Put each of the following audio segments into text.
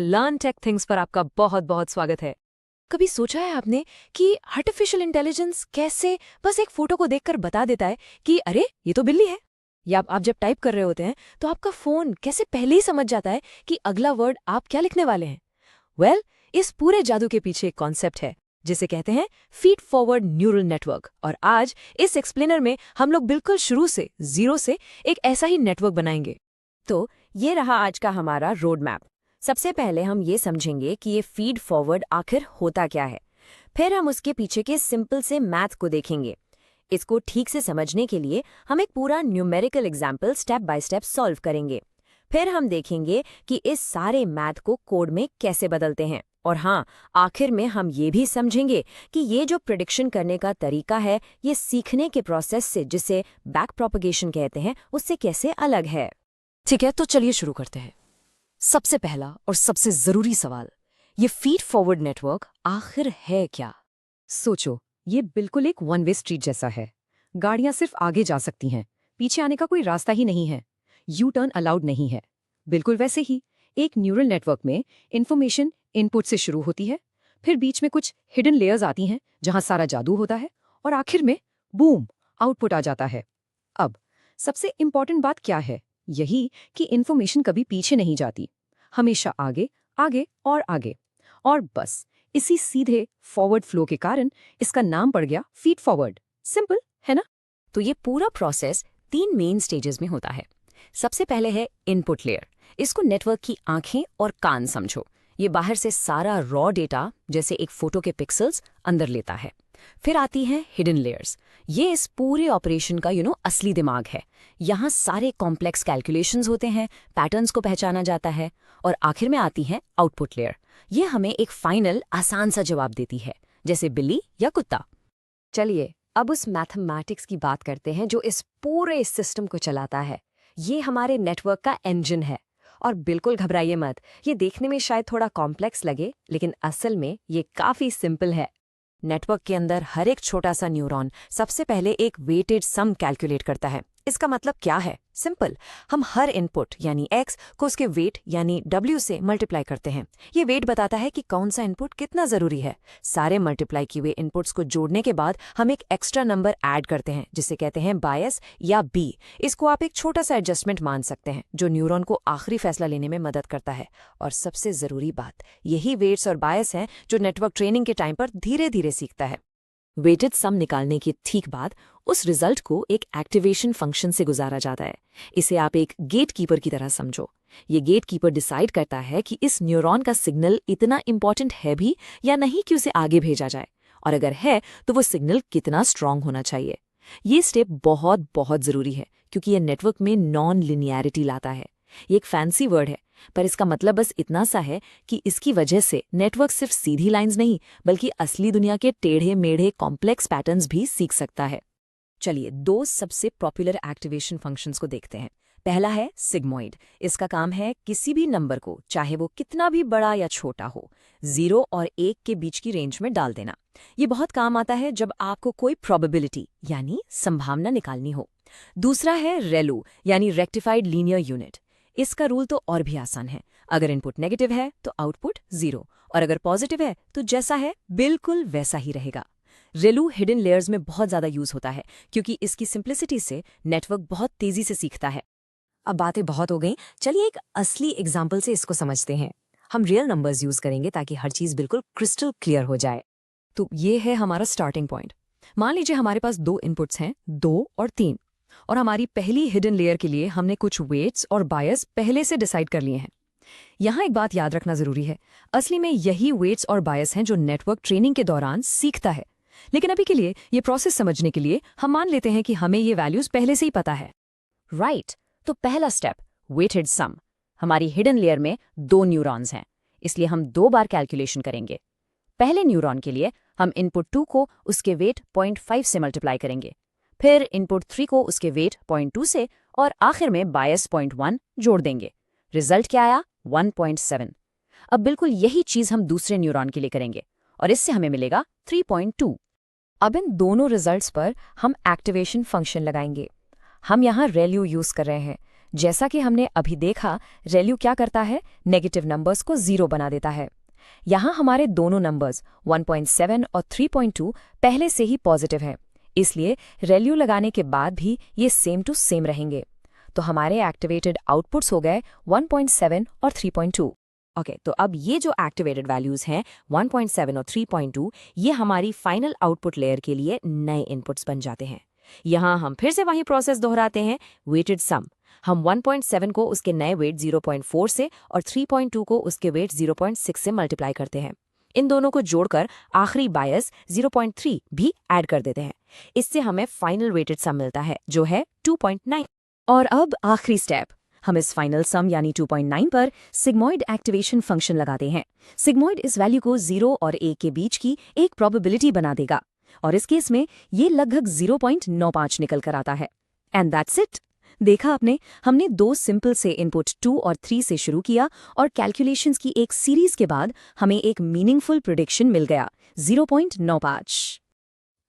Learn take things पर आपका बहुत बहुत स्वागत है। कभी सोचा है आपने कि आर्टिफिशियल इंटेलिजेंस कैसे बस एक फोटो को देखकर बता देता है कि अरे ये तो बिल्ली है? या आप जब टाइप कर रहे होते हैं तो आपका फोन कैसे पहले ही समझ जाता है कि अगला वर्ड आप क्या लिखने वाले हैं? वेल, इस पूरे जादू के पीछे एक कॉन्सेप्ट है जिसे कहते हैं फीड फॉरवर्ड न्यूरल नेटवर्क। और आज इस एक्सप्लेनर में हम लोग बिल्कुल शुरू से जीरो से एक ऐसा ही नेटवर्क बनाएंगे। तो ये रहा आज का हमारा रोड मैप। सबसे पहले हम ये समझेंगे कि ये फीड फॉरवर्ड आखिर होता क्या है। फिर हम उसके पीछे के सिंपल से मैथ को देखेंगे। इसको ठीक से समझने के लिए हम एक पूरा numerical example step by step solve करेंगे। फिर हम देखेंगे कि इस सारे मैथ को कोड में कैसे बदलते हैं। और हाँ, आखिर में हम ये भी समझेंगे कि ये जो प्रिडिक्शन करने का तरीका है, ये सीखने के प्रोसेस से, जिसे बैक प्रोपगेशन कहते हैं, उससे कैसे अलग है। ठीक है, तो चलिए शुरू करते हैं। सबसे पहला और सबसे जरूरी सवाल, ये फीड फॉरवर्ड नेटवर्क आखिर है क्या? सोचो, ये बिल्कुल एक वन वे स्ट्रीट जैसा है। गाड़ियां सिर्फ आगे जा सकती हैं, पीछे आने का कोई रास्ता ही नहीं है। यू टर्न अलाउड नहीं है। बिल्कुल वैसे ही एक न्यूरल नेटवर्क में इंफॉर्मेशन इनपुट से शुरू होती है, फिर बीच में कुछ हिडन लेयर्स आती हैं जहां सारा जादू होता है, और आखिर में बूम, आउटपुट आ जाता है। अब सबसे इंपॉर्टेंट बात क्या है? यही कि इंफॉर्मेशन कभी पीछे नहीं जाती, हमेशा आगे, आगे और आगे। और बस इसी सीधे फॉरवर्ड फ्लो के कारण इसका नाम पड़ गया फीड फॉरवर्ड। सिंपल है ना? तो ये पूरा प्रोसेस 3 मेन स्टेजेस में होता है। सबसे पहले है इनपुट लेयर। इसको नेटवर्क की आंखें और कान समझो। ये बाहर से सारा रॉ डेटा, जैसे एक फोटो के पिक्सल्स, अंदर लेता है। फिर आती हैं हिडन लेयर्स। ये इस पूरे ऑपरेशन का असली दिमाग है। यहाँ सारे कॉम्प्लेक्स कैलकुलेशंस होते हैं, पैटर्न्स को पहचाना जाता है। और आखिर में आती है आउटपुट लेयर। ये हमें एक फाइनल आसान सा जवाब देती है, जैसे बिल्ली या कुत्ता। चलिए अब उस मैथमेटिक्स की बात करते हैं जो इस पूरे सिस्टम को चलाता है। ये हमारे नेटवर्क का इंजन है। और बिल्कुल घबराइए मत, ये देखने में शायद थोड़ा कॉम्प्लेक्स लगे, लेकिन असल में ये काफी सिंपल है। नेटवर्क के अंदर हर एक छोटा सा न्यूरॉन सबसे पहले एक वेटेड सम कैलकुलेट करता है। इसका मतलब क्या है? सिंपल, हम हर इनपुट यानी x को उसके वेट यानी w से मल्टीप्लाई करते हैं। ये वेट बताता है कि कौन सा इनपुट कितना जरूरी है। सारे मल्टीप्लाई किए हुए इनपुट्स को जोड़ने के बाद हम एक एक्स्ट्रा नंबर ऐड करते हैं, जिसे कहते हैं बायस या b। इसको आप एक छोटा सा एडजस्टमेंट मान सकते हैं, जो न्यूरॉन को आखिरी फैसला लेने में मदद करता है। और सबसे जरूरी बात, यही वेट्स और बायस हैं जो नेटवर्क ट्रेनिंग के टाइम पर धीरे धीरे सीखता है। वेटेड सम निकालने के ठीक बाद उस रिजल्ट को एक एक्टिवेशन फंक्शन से गुजारा जाता है। इसे आप एक गेट कीपर की तरह समझो। ये गेट कीपर डिसाइड करता है कि इस न्यूरॉन का सिग्नल इतना इंपॉर्टेंट है भी या नहीं कि उसे आगे भेजा जाए, और अगर है तो वो सिग्नल कितना स्ट्रांग होना चाहिए। ये स्टेप बहुत बहुत जरूरी है, क्योंकि ये नेटवर्क में नॉन लिनियरिटी लाता है। ये एक फैंसी वर्ड है, पर इसका मतलब बस इतना सा है कि इसकी वजह से नेटवर्क सिर्फ सीधी लाइंस नहीं, बल्कि असली दुनिया के टेढ़े मेढ़े कॉम्प्लेक्स पैटर्न्स भी सीख सकता है। चलिए 2 सबसे पॉपुलर एक्टिवेशन फंक्शंस को देखते हैं। पहला है सिग्मॉइड। इसका काम है किसी भी नंबर को, चाहे वो कितना भी बड़ा या छोटा हो, 0 और 1 के बीच की रेंज में डाल देना। ये बहुत काम आता है जब आपको कोई प्रोबेबिलिटी यानी संभावना निकालनी हो। दूसरा है रेलू यानी रेक्टिफाइड लीनियर यूनिट। इसका रूल तो और भी आसान है। अगर इनपुट नेगेटिव है तो आउटपुट 0, और अगर पॉजिटिव है तो जैसा है बिल्कुल वैसा ही रहेगा। रेलू हिडन लेयर्स में बहुत ज्यादा यूज होता है, क्योंकि इसकी सिंप्लिसिटी से नेटवर्क बहुत तेजी से सीखता है। अब बातें बहुत हो गई, चलिए एक असली एग्जाम्पल से इसको समझते हैं। हम रियल नंबर्स यूज करेंगे ताकि हर चीज बिल्कुल क्रिस्टल क्लियर हो जाए। तो ये है हमारा स्टार्टिंग पॉइंट। मान लीजिए हमारे पास 2 इनपुट्स हैं, 2 और 3, और हमारी पहली हिडन लेयर के लिए हमने कुछ वेट्स और बायस पहले से डिसाइड कर लिए हैं। यहाँ एक बात याद रखना जरूरी है, असली में यही वेट्स और बायस हैं जो नेटवर्क ट्रेनिंग के दौरान सीखता है। लेकिन अभी के लिए ये प्रोसेस समझने के लिए हम मान लेते हैं कि हमें ये वैल्यूज पहले से ही पता है। राइट, तो पहला स्टेप वेटेड सम। हमारी हिडन लेयर में 2 न्यूरॉन्स हैं, इसलिए हम 2 बार कैलकुलेशन करेंगे। पहले न्यूरॉन के लिए हम इनपुट 2 को उसके वेट 0.5 से मल्टीप्लाई करेंगे, फिर इनपुट 3 को उसके वेट 0.2 से, और आखिर में बायस 0.1 जोड़ देंगे। रिजल्ट क्या आया? 1.7। अब बिल्कुल यही चीज हम दूसरे न्यूरॉन के लिए करेंगे, और इससे हमें मिलेगा 3.2। अब इन दोनों रिजल्ट्स पर हम एक्टिवेशन फंक्शन लगाएंगे। हम यहाँ रेलू यूज कर रहे हैं। जैसा कि हमने अभी देखा, ReLU क्या करता है, नेगेटिव नंबर्स को 0 बना देता है। यहाँ हमारे दोनों नंबर्स 1.7 और 3.2 पहले से ही पॉजिटिव हैं, इसलिए ReLU लगाने के बाद भी ये सेम टू सेम रहेंगे। तो हमारे एक्टिवेटेड आउटपुट्स हो गए 1.7 और 3.2। ओके, तो अब ये जो एक्टिवेटेड वैल्यूज हैं 1.7 और 3.2, ये हमारी फाइनल आउटपुट लेयर के लिए नए इनपुट्स बन जाते हैं। यहाँ हम फिर से वही प्रोसेस दोहराते हैं, वेटेड सम। हम 1.7 को उसके नए वेट 0.4 से और 3.2 को उसके वेट 0.6 से मल्टीप्लाई करते हैं। इन दोनों को जोड़कर आखिरी बायस 0.3 भी ऐड कर देते हैं। इससे हमें फाइनल वेटेड सम मिलता है, जो है 2.9। और अब आखिरी स्टेप, हम इस फाइनल सम यानी 2.9 पर सिग्मॉइड एक्टिवेशन फंक्शन लगाते हैं। सिग्मॉइड इस वैल्यू को 0 और 1 के बीच की एक प्रोबेबिलिटी बना देगा, और इस केस में ये लगभग 0.95 निकल कर आता है। And that's it. देखा आपने, हमने 2 सिंपल से इनपुट 2 और 3 से शुरू किया और कैलकुलेशंस की एक सीरीज के बाद हमें एक मीनिंगफुल प्रेडिक्शन मिल गया, 0.95।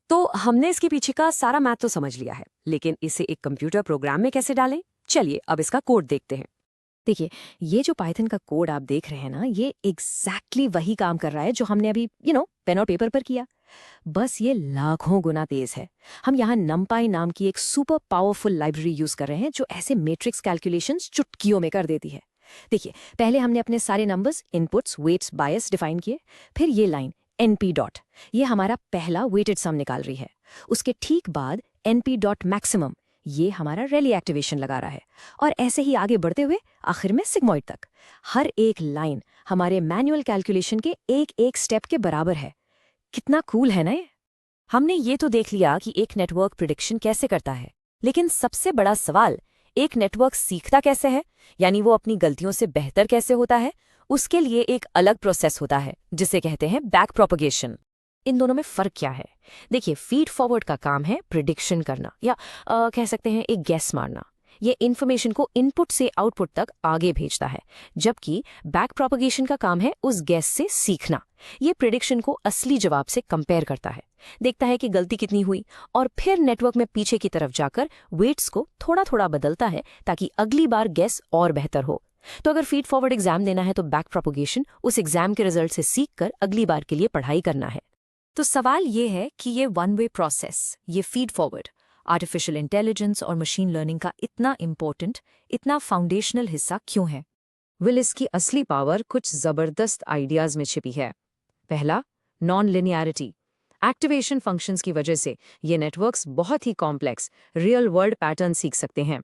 तो हमने इसके पीछे का सारा मैथ तो समझ लिया है, लेकिन इसे एक कंप्यूटर प्रोग्राम में कैसे डालें? चलिए अब इसका कोड देखते हैं। देखिए, ये जो पाइथन का कोड आप देख रहे हैं ना, ये एग्जैक्टली वही काम कर रहा है जो हमने अभी पेन और पेपर पर किया। बस ये लाखों गुना तेज है। हम यहाँ numpy नाम की एक सुपर पावरफुल लाइब्रेरी यूज कर रहे हैं जो ऐसे मैट्रिक्स कैलकुलेशंस चुटकियों में कर देती है। देखिए, पहले हमने अपने सारे नंबर्स, इनपुट्स, वेट्स, बायस डिफाइन किए। फिर ये लाइन np डॉट, ये हमारा पहला वेटेड सम निकाल रही है। उसके ठीक बाद np डॉट मैक्सिमम, ये हमारा ReLU एक्टिवेशन लगा रहा है। और ऐसे ही आगे बढ़ते हुए आखिर में सिग्मॉइड तक। हर एक लाइन हमारे मैनुअल कैलकुलेशन के एक एक स्टेप के बराबर है। कितना कूल है ना ये? हमने ये तो देख लिया कि एक नेटवर्क प्रिडिक्शन कैसे करता है, लेकिन सबसे बड़ा सवाल, एक नेटवर्क सीखता कैसे है, यानी वो अपनी गलतियों से बेहतर कैसे होता है? उसके लिए एक अलग प्रोसेस होता है जिसे कहते हैं बैक प्रोपगेशन। इन दोनों में फर्क क्या है? देखिए, फीड फॉरवर्ड का काम है प्रिडिक्शन करना, या कह सकते हैं एक गैस मारना। ये इन्फॉर्मेशन को इनपुट से आउटपुट तक आगे भेजता है, जबकि बैक प्रोपगेशन का काम है उस गैस से सीखना। ये प्रिडिक्शन को असली जवाब से कंपेयर करता है, देखता है कि गलती कितनी हुई, और फिर नेटवर्क में पीछे की तरफ जाकर वेट्स को थोड़ा थोड़ा बदलता है ताकि अगली बार गैस और बेहतर हो। तो अगर फीड फॉरवर्ड एग्जाम देना है तो बैक प्रोपगेशन उस एग्जाम के रिजल्ट से सीखकर अगली बार के लिए पढ़ाई करना है। तो सवाल ये है कि ये वन वे प्रोसेस, ये फीड फॉरवर्ड, आर्टिफिशियल इंटेलिजेंस और मशीन लर्निंग का इतना इम्पोर्टेंट, इतना फाउंडेशनल हिस्सा क्यों है? विल, इसकी असली पावर कुछ जबरदस्त आइडियाज में छिपी है। पहला, नॉन लिनियरिटी। एक्टिवेशन फंक्शंस की वजह से ये नेटवर्क्स बहुत ही कॉम्प्लेक्स रियल वर्ल्ड पैटर्न सीख सकते हैं।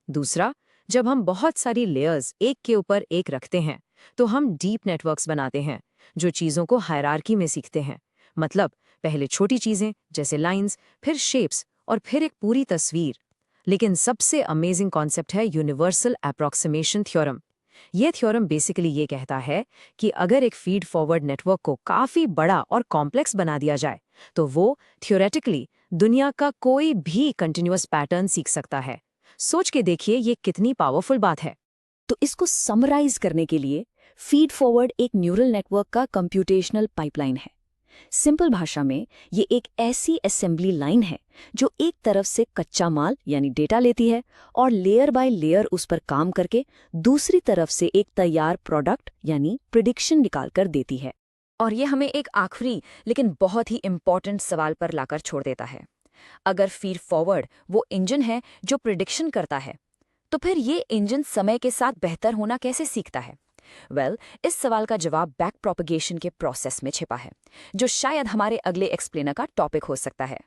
दूसरा, जब हम बहुत सारी लेयर्स एक के ऊपर एक रखते हैं तो हम डीप नेटवर्क्स बनाते हैं जो चीज़ों को हायरार्की में सीखते हैं। मतलब पहले छोटी चीज़ें जैसे लाइंस, फिर शेप्स और फिर एक पूरी तस्वीर। लेकिन सबसे अमेजिंग कॉन्सेप्ट है यूनिवर्सल अप्रॉक्सिमेशन थ्योरम। ये थ्योरम बेसिकली ये कहता है कि अगर एक फीड फॉरवर्ड नेटवर्क को काफ़ी बड़ा और कॉम्प्लेक्स बना दिया जाए तो वो थियोरेटिकली दुनिया का कोई भी कंटिन्यूअस पैटर्न सीख सकता है। सोच के देखिए ये कितनी पावरफुल बात है। तो इसको समराइज करने के लिए, फीड फॉरवर्ड एक न्यूरल नेटवर्क का कंप्यूटेशनल पाइपलाइन है। सिंपल भाषा में ये एक ऐसी असेंबली लाइन है जो एक तरफ से कच्चा माल यानी डेटा लेती है और लेयर बाय लेयर उस पर काम करके दूसरी तरफ से एक तैयार प्रोडक्ट यानी प्रिडिक्शन निकाल कर देती है। और ये हमें एक आखिरी लेकिन बहुत ही इम्पॉर्टेंट सवाल पर लाकर छोड़ देता है। अगर फीड फॉरवर्ड वो इंजन है जो प्रिडिक्शन करता है, तो फिर ये इंजन समय के साथ बेहतर होना कैसे सीखता है? इस सवाल का जवाब बैक प्रोपगेशन के प्रोसेस में छिपा है, जो शायद हमारे अगले एक्सप्लेनर का टॉपिक हो सकता है।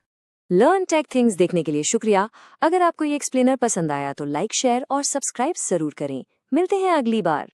लर्न टेक थिंग्स देखने के लिए शुक्रिया। अगर आपको ये एक्सप्लेनर पसंद आया तो लाइक, शेयर और सब्सक्राइब जरूर करें। मिलते हैं अगली बार।